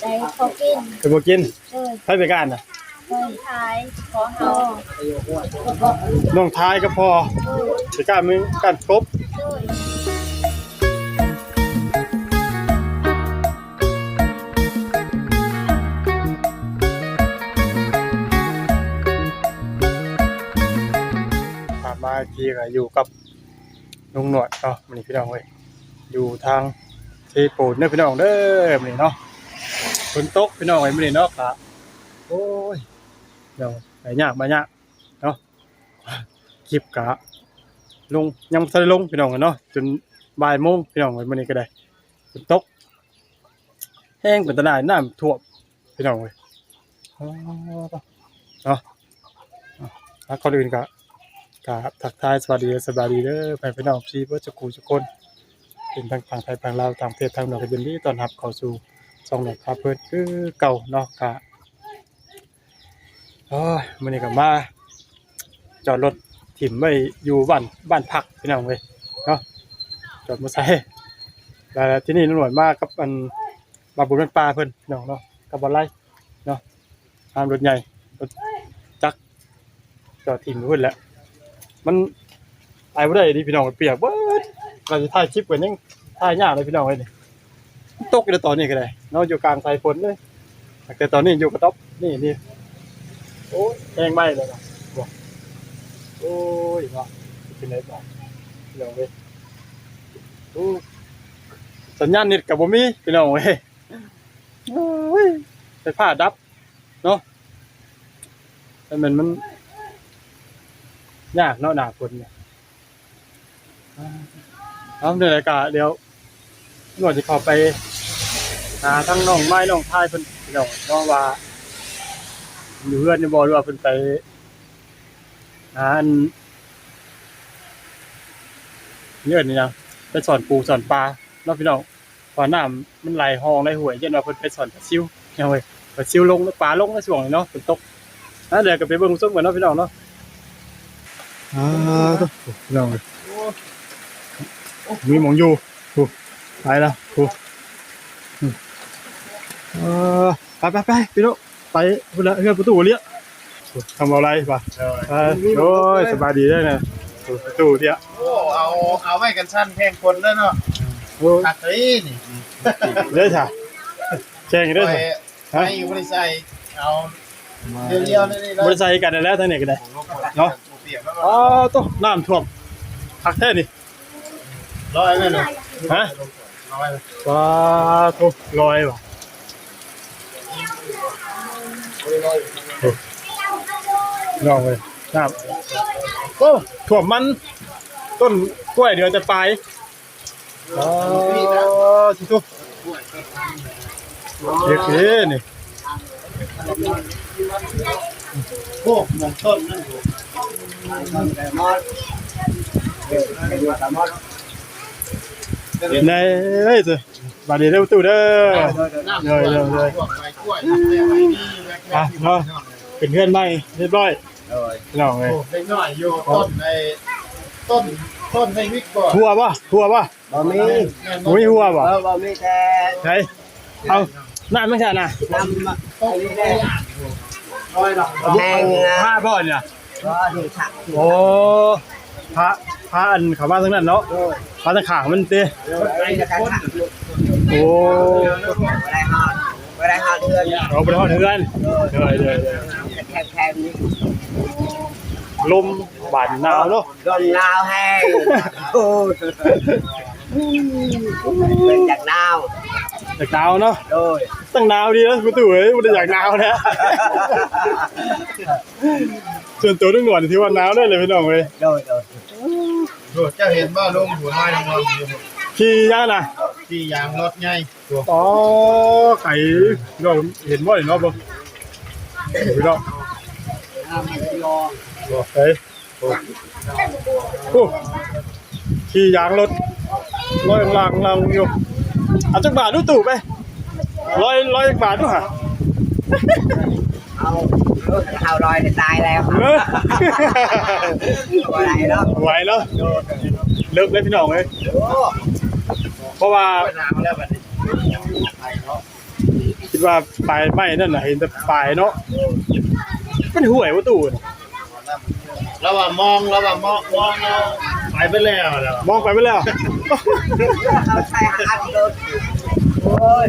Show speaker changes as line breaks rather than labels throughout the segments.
ได้พอกิน
ไปบ่กิน
เลย
ไปไปกันน่ะ
เลยทายขอเฮา
น้องทายก็พอไปกันมึงกันครบ
เลย
มาทีก็อยู่กับลุงหนวดเนาะมื้อนี้พี่น้องเว้ยอยู่ทางเทปูนเด้อพี่น้องเด้อมื้อนี้เนาะฝนตกพี่น้องเอ้ยมื้อนี้เนาะก็โอ้ยเดี๋ยวไปยากมาเนาะคลิปก็ลงยังทันได้ลงพี่น้องเนาะจนบ่ายโมงพี่น้องเอ้ยมื้อนี้ก็ได้ฝนตกแห้งเป็นตะไดน้ำท่วมพี่น้องเว้ยเนาะแล้วก่อนอื่นก็ทักทายสวัสดีเด้อไปพี่น้องพี่เพื่อจะกูจะคนเป็นทางฝั่งไทยฝั่งลาวทางประเทศทางนอกก็ยินดีต้อนรับเข้าสู่ช่องหลักครับเพิ่นคือเก่าเนาะกะมื้อนี้ก็มาจอดรถถิ่มไว้อยู่บ้านพักพี่น้องเว้ยเนาะจอดมอเตอร์ไซค์แล้วที่นี่ตำรวจมากับอันมาบุญบ้านป่าเพิ่นพี่น้องเนาะกับบ่ไล่เนาะตามรถใหญ่รถจักรจอดถิ่มเพิ่นแหละมันไปบ่ได้ดิพี่น้องเปียกเบิดเราจะถ่ายคลิปกันยังถ่ายยากเลยพี่น้องเอ้ยนี่ตกอยู่ตอนนี้ก็ได้เนาะอยู่กลางสายฝนเลยแต่ตอนนี้อยู่กระต๊อบนี่โอ้ยแห้งไหม้เลยนะบอกโอ้ยเนาะเป็นไงบ้างพี่น้องเอ้ยโอ้สัญญาณเน็ตก็บ่มีพี่น้องเอ้ยโอ้ยไฟฟ้าดับเนาะแต่มันยากเนาะหน้าฝนเนี่ยเอาในรายการเดี๋ยวหน่วยจะเข้าไปหาทั้งน้องไม้น้องทายเพิ่นพี่น้องเนาะว่าอยู่เฮือนนี่บ่หรือว่าเพิ่นไปหาอันนี่นะไปสอนปูสอนปลาเนาะพี่น้องพอน้ำมันไหลห้องไหลห้วยเย็นว่าเพิ่นไปสอนปลาซิวเนาะเว้ยปลาซิวลงแล้วปลาลงในช่วงนี้เนาะฝนตกเดี๋ยวก็ไปเบิ่งซุ่มกันเนาะพี่น้องเนาะพี่น้องมีหมองอยู่ไปแล้วไปพี่น้องไปเพื่อนประตูเลี้ยทำอะไรป่ะโอ้ยสบายดีได้นะประตูเลี้ย
โอ้เอาไว้กันชั้นแข่งคนแล้วเนาะตักนี่
เด้อจ้ะแข่งเด้อจ้ะ
ให้บริษัทเอาเดียวนี่
บริษัทกันแล้วทั้งนี้ก็ได้เนาะต้องน้ำท่วมพักแท้นี่
ร้อยไหมลูก
ฮะ
ร้อย
ว้าทุกร้อยว่ะลองเลยน้ำโอ้ถ่วมมันต้นกล้วยเดี๋ยวจะไปสิทุกเด็กนี่
โอ้มองต้นนั่นถูก
ในเฮ้ยสิบาดเจ็บตู้เด้อเลยเนาะเป็นเพื่อนใหม่เรียบร้อยน้องเลย
เล็กน้อยอยู่ต้นให้วิกก่อน
หัวป่ะ
บ่มี
หัวป่ะ
บ่มีแต่
ใช่เอาน้ำไม่ใช่นะ
น้ำต้นแห้ง
ร้อยหลัง
ผ้าพ่อเนี่ย
ที่ฉัก
โอ้พระอันเขามาทั้งนั้นเนาะพระตะขามันเต้โอ้
ไปได้หาเดือน
เราไปทอดเทือนเลย
แข็งนี่
ลมบาดหนาวเนาะ
ลมหนาวแห้งโอ้เป็นจากหนาว
เนาะ
โดย
ตั้งหนาวดีนะคุณตู่เอ้ยมันอยากหนาวนะส่วนตัวนึงหนวดที่ว่าหนาวได้เลยพี่น้องเว้ย
โดย
เจ้าเห็นบ้าลงหัวไม้ลงมา
ขี่ย่างนะ
ขี่ยางรถไง
อ๋อไข่เราเห็นบ่อยเนาะบ่พี่น้องเฮ้ยขี่ยางรถลอยลังอยู่เอาจักบาทดูตู่ไปร้อยบาทดูฮะ
เอาลอยตายแล้ว
ไหวแล้วเลิกเลยพี่น้องเลยเพราะว่า คิดว่าปลายไม้นั่นน่ะเห็นแต่ปลายเนาะเป็นห่วยว่าตู้น่ะ
แล้วว่ามองแล้วไปไปแล้วแล้ว
มองไปไม่แล้ว
เขาใช้หันรถโอ้ย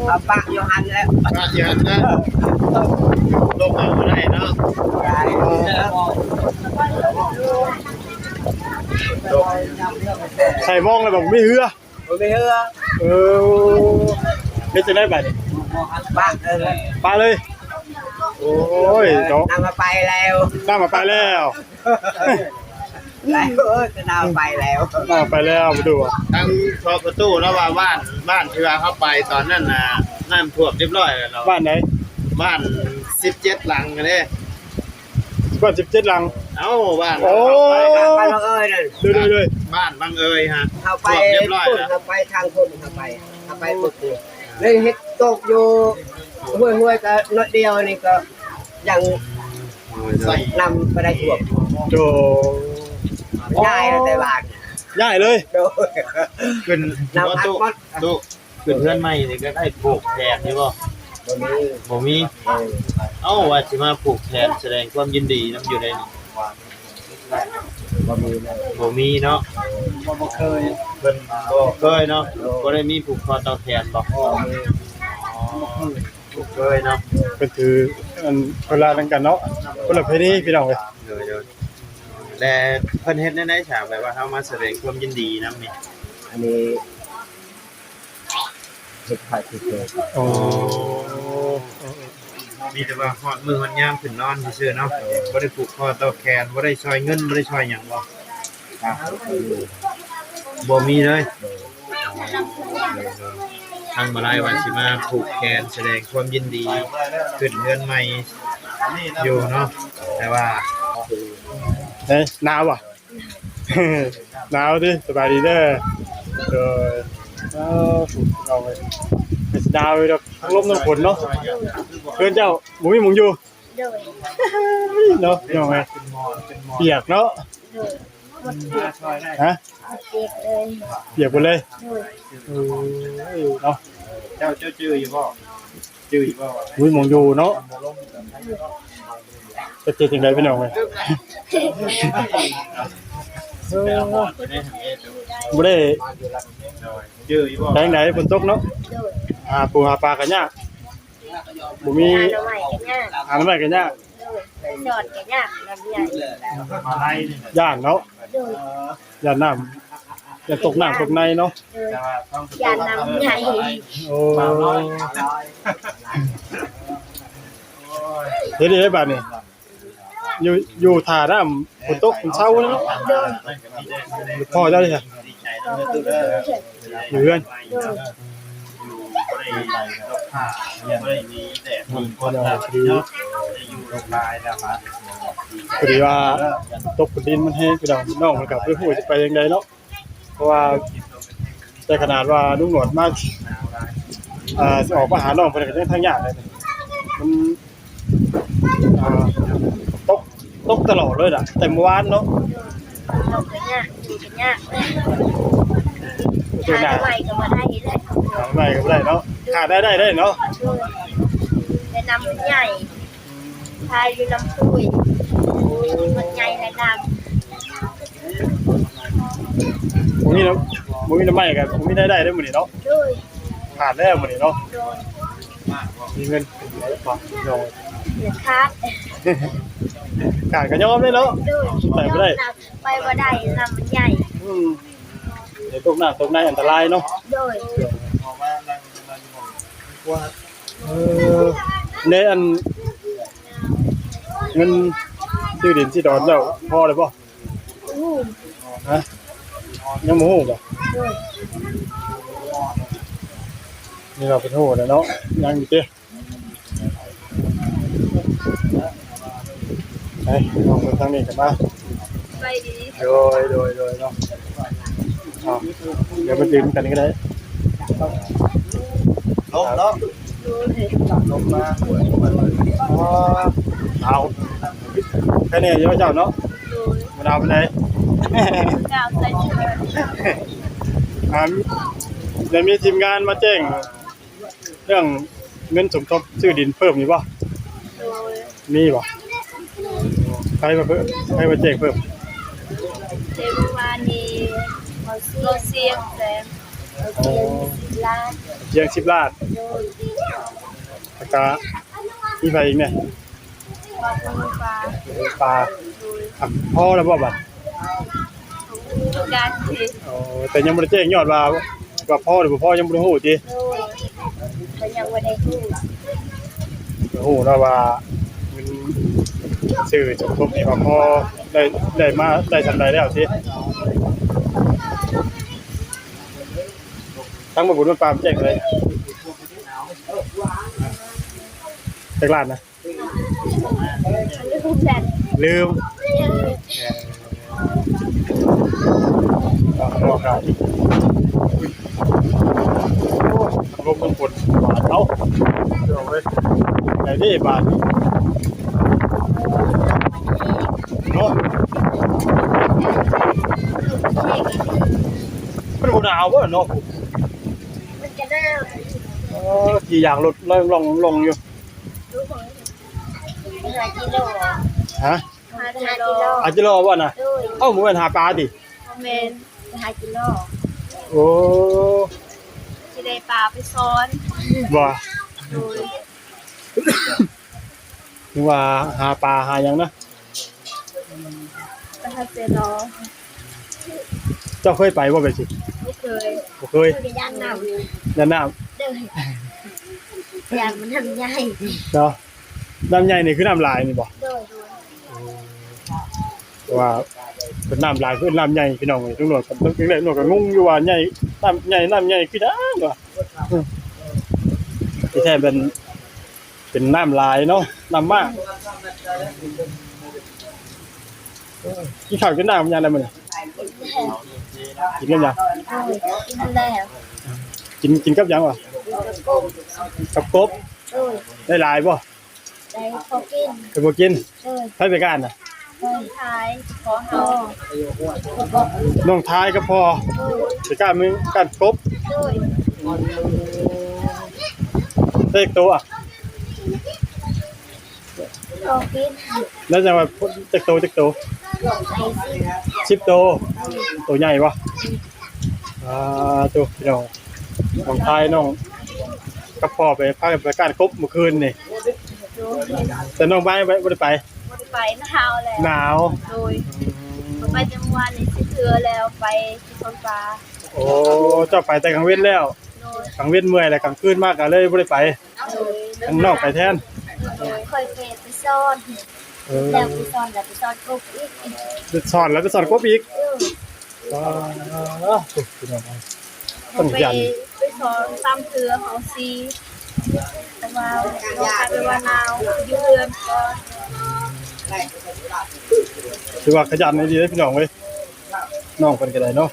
เอาปะอยู่หันแล้ว
ก็เยอะนะลงมาได้เนาะ
ได้
ใส่มองเลยบอกไม่เหือ
ไม่เหือ
เออเป็นจะได้บัดนี้
ปะเลย
ปลาเลย โอ้ยเนาะ
นำมาไปแล้ว
น้ามาไปแล้ว
แล้วจะนำไปแล้ว
น้ามาไปแล้วมาดูอ่ะ
ทั้งพอประตูแล้วว่าบ้านที่ว่าเข้าไปตอนนั้นน่ะน้ำท่วมเรียบร้อยแล้วเนาะ
บ้านไหน
บ้าน17หลังกันเด้
บ้าน17หลัง
เอ้าบ้าน
โอ้
ไปบังเอิญนั่น
ดูดูดู
บ้านบางเอยฮะ
เข้าไป
ท่วมเรียบร้อย
พุ่น
แล้ว
เข้าไปทางพุ่นเข้าไปพุ่นเลยเฮ็ดตกอยู่ห้วยก็น้อยเดียวนี่ก็ยัง
ใส่
นำไปได้ถ่วม
โด
ง่ายแต่บ้าน
ง่ายเลย
โดย
ขึ้น
น้ำอัด
ตู้
มด
ตู้ขึ้นเพื่อนใหม่นี่ก็ได้ผูกแขนใช่ป่ะ
บ่มี
บ่มีเอ้าว่าสิมาผูกแขนแสดงความยินดีนํอยู่ในนี่
บ่มีเลย
บ่มีเนาะ
บ่เคย
เพิ่นบ่เคยเนาะบ่ได้มีผูกคอต่อแขนบ่ผูกเคยเนาะ
เป็นถืออันเวลาดังกันเนาะคนละเพศนี้พี่น้องเลย
เดี๋ยวๆและเพิ่นเฮ็ดในฉากแบบว่าเฮามาแสดงความยินดีนํนี่
อันนี้เฮ็ดผัดที่เกิด
โอ้
มีแต่ว่าฮอดมือฮอดยามขึ้นนอนซื่อๆเนาะบ่ได้ผูกคอต่อแขนบ่ได้ช่วยเงินบ่ได้ช่วยหยังบ่
ครับ
บ่มีเลยทางมาลายวันสิมาผูกแขนแสดงความยินดีขึ้นเรือนใหม่อยู่เนาะแต่ว่า
เฮ้ยหนาวอ่ะ หนาวดิสบายดีเด้อโดยเอาไปเป็นดาวเลยดอกทั้งลมทั้งฝนเนาะเพื่อนเจ้าหมูมีหมุงอยู่
โดย
เนาะยังไงเปียกเนาะ
โดยหมดเปียก
ฮะ
เปียกเลย
เปียกหมดเลย
โดย
เนาะ
เจ้าชื่ออยู่บ่ชื่ออยู่บ่
หมูมีหมุงอยู่เนาะจะเจอจังไดพี่น้องเว้ยบ่ได้
ชื่ออยู่บ่
แทงไหนฝนตกเนาะ
โดย
ปูหาปลากันยากบ่มี
หาหน่อไม้กันยาก
หาน้ำใหม่กันยาก
โดยจอดกันยากลำใหญ่
มาไล่นี่
ย่านเนาะ
โดย
ย่านน้ำอย่าตกน้ำตกในเนาะ
โดย
แต่ว่าต้อง
ยานนำใหญ่
โอ้เฮ็ดได้บัดนี้อยู่ท่าน้ำฝนตกฝนเช้าแล้วเนาะ
โดย
พ่อเจ้าดิค่ะ
ดีใจ
ต่อ
นะ
ไป
ตู้
เรื่
เด้อ
อย
อยู่เพื่อน
ๆโดย
บ่ได้รบผ้าบ่ได้มีแดดมีคนเนาะอยู่โรงพยาบาลนะครับ
พอดีว่าตกฝนดินมันแห้งพี่น้องน้องมันกลับไปฮู้จะไปจังไดเนาะเพราะว่าแต่ขนาดว่าลุงหนวดมาสิออกมาหาน้องเพิ่นก็ยังทางยากเลยมันตกตลอดเลยล่ะแต่เมื่อวานเนาะ
ตกกันยากอยู่กันยาก
ตัวห
หา
น้า
ใหม่ก็มาได้เลย
หาใหม่ก็บ่ได้เนาะขาดได้เนาะ
โดยแต่นำใหญ่พายอยู่ลำพูยมันใหญ่และด
บ่มีเนาะบ่มีน้ำใหม่ก็บ่มีได้มื้อนี้เนาะ
ำโดย
ขาดแล้วมื้อนี้เนาะ
โดย
มีเงินบ่เนาะ
เหลือคัด
ขาดก็ยอมเลยเนาะ
โดย
ไปบ่ได้
ไปบ่ได้นำมันใหญ่
เดี๋ยวตกน้ำตกในอันตรายเนาะ
โดย
ในอันเงินซื้อดินที่ดอนเจ้าพอเลยป่ะ
หู
ฮะยังโมโหป่ะ
โดย
นี่เราเป็นโหแล้วเนาะยังอยู่เจ้ไปลองไปทางนี้กันมา
ไปดี
โดยเนาะเดี๋ยวมาดื่มกันก็ได้
ลง
โดย
ลงมา
เอาแค่นี้เยอะเจ้าเนาะ
โดย
มะนาวไปไหน
กาวใส่เชือก
เดี๋ยวมีทีมงานมาแจ้งเรื่อง เงินสมทบซื้อดินเพิ่มมีบ่
โดย
มีบ่ใครมาเพิ่มใครมาแจกเพิ่ม
เทวานีโรเซียงแสนโรเซียงล้าน
เพียง10ล้าน
โดย
แล้วก็มีไปอีกเนี่ย
ปลาปูปลา
ปลา
โดย
พ่อแล้วบ่บัด
ของการเท
อ๋อแต่ยังบ่ได้แจ้งยอดว่าพ่อหรือบ่พ่อยังบ่ได้ฮู้ติ
โดยมันยังไม่ได้พูด
บ่ฮู้เนาะว่าเงินซื้อสมทบนี่ว่าพ่อได้มาได้ทำใดแล้วติทั้งบ่บุญมันปามแจ้งเลยจักล้านนะ
มันไม่พูดแสน
ลืมรอครับลมมันปวดบาดเอาเดี๋ยวเว้ยไหนดิบาดเนาะมันบ่หนาวบ่เนาะ
มันจะได้
กี่อย่างลดลงอยู่
รู้ของ5 กิโล
ฮะ
5 กิโล
อาจจะรอบ่น่ะ
โดย
เอ้าหมู่เป็นหาปลาดิ
คอมเมนต์5 กิโล
โอ้
จะได้ปลาไปซ้อน
บ่
โดย
ถึงว่าหาปลาหาหยังนะ
ประทับเซรอ
เจ้าเคยไปบ่ไปสิ
ไม่เคย
บ่เคย
ไปย่างน้ำ
ย่านน้ำ
เด้อยางมันทำใหญ่
เนาะน้ำใหญ่นี่คือน้ำลายนี่บ่
โดย
เพราะว่าเป็นน้ำลายคือน้ำใหญ่พี่น้องเอ้ยทุกหน่วยต้องเล็กๆหน่วยก็งงอยู่ว่าใหญ่น้ำใหญ่คือด้านว่ะที่แท้เป็นน้ำลายเนาะน้ำมากกินข้าวกินน้ำยังไงมื้อนี้กินกันยัง
โดยกินแล้ว
กินกับยังวะ
กุ้ง
กับกบ
โดย
ได้หลายบ่
ได้พอกิน
ก็บ่กิน
โดย
ให้ไปกันน่ะ
โดยท้ายขอเฮา
น้องทายก็พอ
โดย
ไปกันมึงกันกบ
โดย
ได้อีกตัวอ่ะ
พอกิน
แล้วจังว่าจักตัว
ไอซิ
10ตัวตัวใหญ่บ่ตัวพี่น้องน้องทายน้องกับพ่อไปพากันไปกันกบเมื่อคืนนี่
โดย
แต่น้องบ้านบ่ได้ไป
บ่ได้ไปหนาวแล้ว
หนาว
โดยไปจังหวัดนี้สิเทือแล้วไปที่คนปลา
โอ้เจ้าไปแต่กลางเว้นแล้ว
โดย
กลางเว้นเมื่อยแล้วกลางคืนมากก็เลยบ่ได้ไป
โดย
ข้างนอกไปแทน
โดยค่อยไปซ่อน
เออ
แล้วไปซ่อนแล้วไปซ่อนกบอีก
ไปสอนแล้วไปสอนกบอีก พี่น้อง ต้น
ไป
ยัน
ไปซ่อนตามเทือเขาซีแต่ว่าน้องไปว่าหนาวอยู่เรือนก่อน
ถือว่าขยันดีเด้อพี่น้องเว้ยน้องเพิ่นก็ได้เนาะ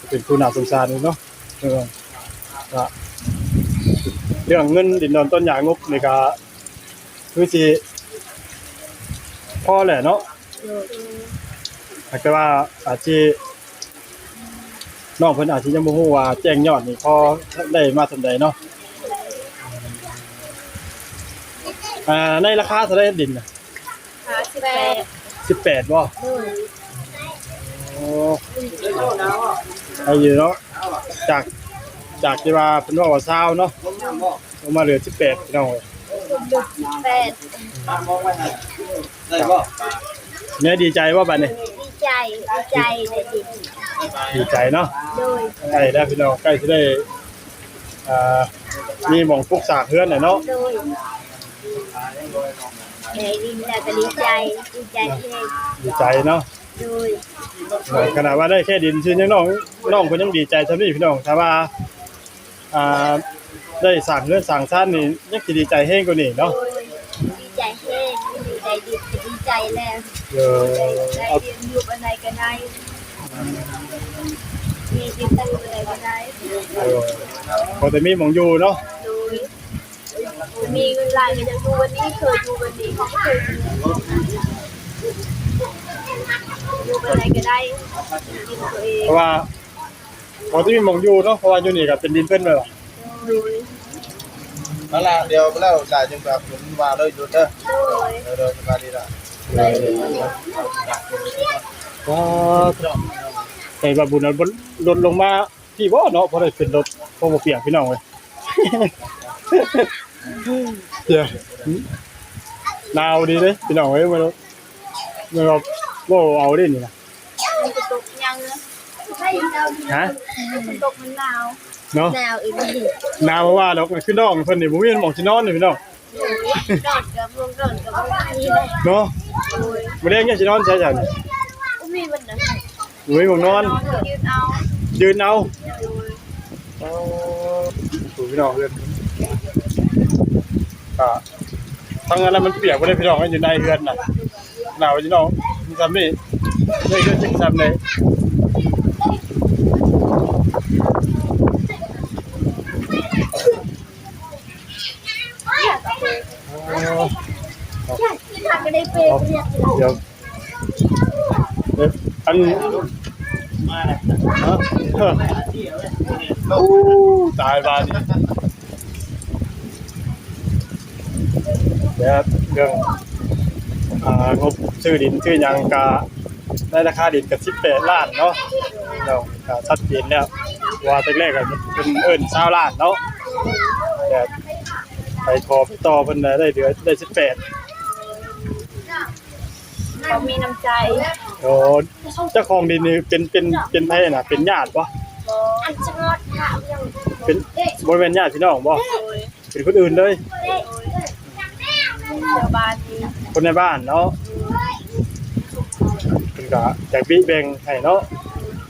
เป็นผู้น่าสงสารนี่เนาะเออก็เรื่องเงินดินดอนต้นหญ้างบนี่ก็คือสิพอแหละเนาะแต่ว่าอาจสิน้องเพิ่นอาจสิยังบ่ฮู้ว่าแจ้งยอดนี่พอได้มาส่าใดเนาะในราคาเท่าใดดินน่ะ
18
18บ่
โดย
โอ้อายุเนาะจากที่ว่าเพิ่นว่า20เนาะลงมาเหลือ18พี่น้องเอ้ย
18
แม่ดีใจว่าบัดนี้
ดีใจเลยดิ
ดีใจเนาะ
โดย
ใกล้แล้วพี่น้องใกล้สิได้มีหม่องปลูกสร้างเฮือนน่ะเนาะ
โดยในดินแล้วก็ดีใจเอง
ดีใจเนาะ
โดย
ขนาดว่าได้แค่ดินชื่อยังน้องเพิ่นยังดีใจซำนี้พี่น้องถ้าว่าได้สร้างเรือนสร้างชั้นนี่ยังสิดีใจแฮงกว่านี้เนาะ
โดยดีใจเองดีใจดีใจแล้ว
เออ
ได้
เอา
เรียนอยู่บันไดก็ได้มีติดตั้งอะไรก็ได้
พอแต่มีหม่องอยู่เนาะ
โดยมีเงินรายก็ยังดูวันนี้เคยดูวันนี้เขาก็เคยดูบันไดก็ได้กินตัวเอง
เพราะว่าพอที่มีหม่องอยู่เนาะเพราะว่าอยู่นี่ก็เป็นดินเพิ่นเลยว่ะ
โดย
นั่นล่ะเดี๋ยวแล้วได้จังแบบผมว่าเลยอยู่เด้อ
โดย
สบายดีล่ะ
ไปดี
ก็แต่ว่าบุญนั้นลดลงมาพี่บ่เนาะเพราะได้เป็นรถพวกบ่เปียกพี่น้องเว้ย เดี๋ยวหนาวดีเด้พี่น้องเอ้ยมันบ่เอาเด้นี่นะ
มันจะตกยังไม่หนาว
ฮะ
มันตกมันหนาว
เนาะ
หนาวอีกนิด
หนาวว่าดอกมันคือน้องเพิ่นนี่บ่มีหม้องสินอนนี่พี่น้อง
ร้อนกับลมร้อนกับนี่แหละ
เนาะ
โอ้ย
บ่ได้ยังสินอนใช่จัง
มีมันนะ
บ่มีหม้องนอน
ยืนเอา
ยืนเอา
โอ้ย
ถูพี่น้องเพื่อนทั้งนั้นมันเปียกไม่ได้พี่น้องอยู่ในเรือนน่ะหนาวพี่น้องมันทำนี่ไม่เรือนจริงทำเลย
ทำก็ได้เป็นเนี่ย
เดี๋ยวอันตายบ้านนี่เดี๋ยวเรื่องงบซื้อดินซื้อยังกะได้ราคาดินกับ18 ล้านเนาะเราชัดเจนแล้วว่าตั้งแรกก็เป็น20 ล้านเนาะแต่ไปขอต่อเพิ่นได้เหลือได้18
เขามีน้ำใจ
โอ้เจ้าของดินนี่เป็นไผน่ะเป็นญาติบ่
อันจะงอดถามยัง
เป็นบ่แม่นญาติพี่น้องบ่
โอ้ย
เป็นคนอื่นเลย
ชาวบ้านนี่
คนในบ้านเนาะเพิ่นก็อยากแบ่งให้เนาะ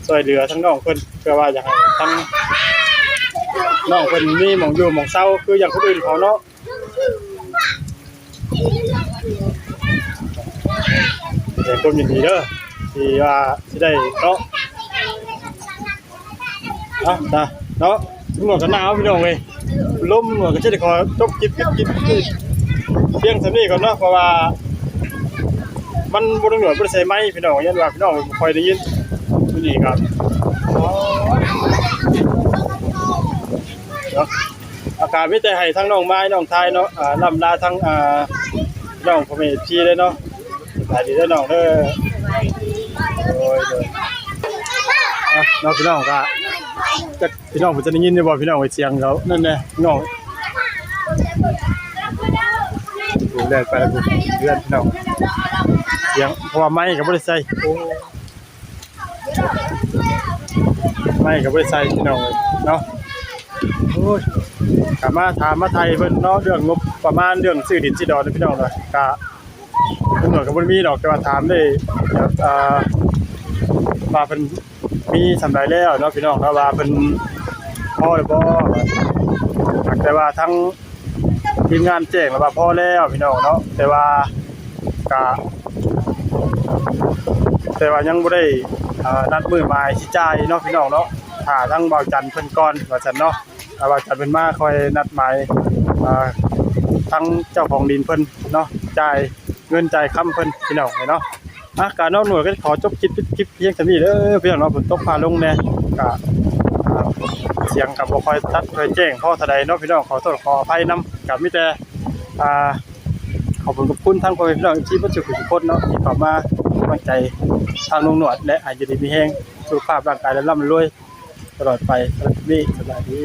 ช่วยเหลือทั้งน้องเพิ่นเพื่อว่าอยากให้ทั้งน้องเพิ่นมีหม้องอยู่หม้องเช่าคืออย่างคนอื่นเขาเนาะเดี๋ยวผมยินดีเด้อที่ว่าสิได้เนาะจ้ะเนาะทุกหมดก็หนาวพี่น้องเว้ยลมก็จะได้ขอจบคลิปเพียงเท่านี้ก่อนเนาะเพราะว่ามันบ่ต้องหนวดบ่ได้ใส่ไม้พี่น้องยันว่าพี่น้องบ่ค่อยได้ยินอยู่นี่ครับเนาะอากาศมีแต่ให้ทั้งน้องไม้น้องทายเนาะลำลาทั้งน้องพ่อแม่พี่เลยเนาะสวัสดีเด้อน้องเด้อโอ้ยเด้อน้องพี่น้องก็จักพี่น้องเพิ่นจะได้ยินได้บ่พี่น้องเสียงเขานั่นแหละน้องดูแลไปแล้วเพื่อนพี่น้องเสียงเพราะว่าไม้ก็บ่ได้ใส่ไม้ก็บ่ได้ใส่พี่น้องเนาะโอ้ยกลับมาถามมาไทยเพิ่นเนาะเรื่องงบประมาณเรื่องซื้อดินซื้อดอนพี่น้องเนาะก็เพิ่นก็บ่มีดอกแต่ว่าถามได้ว่าเพิ่นมีสำไรแล้วเนาะพี่น้องเนาะว่าเพิ่นพอหรือบ่แต่ว่าทั้งทีมงานแจ้งแล้วว่าพอแล้วพี่น้องเนาะแต่ว่ายังบ่ได้นัดมื้อหมายสิจ่ายเนาะพี่น้องเนาะถ้าทั้งเบาจันเพิ่นก่อนว่าซั่นเนาะเบาจันเพิ่นมาค่อยนัดหมายทั้งเจ้าของดินเพิ่นเนาะจ่ายเงินจ่ายค้ำเพิ่นพี่น้องเนาะการน้องหน่วยก็ขอจบคลิปเพียงเท่านี้เด้อพี่น้องเนาะฝนตกฟ้าลงแน่ก็เสียงก็บ่ค่อยตัดค่อยแจ้งพอเท่าใดเนาะพี่น้องขอโทษขออภัยนำก็มีแต่ขอบคุณทั้งพ่อแม่พี่น้องที่บ่จุกทุกคนเนาะที่เข้ามากำลังใจทางลุงหนวดและอาจจะได้มีแฮงสุขภาพร่างกายและร่ำรวยตลอดไปสวัสดี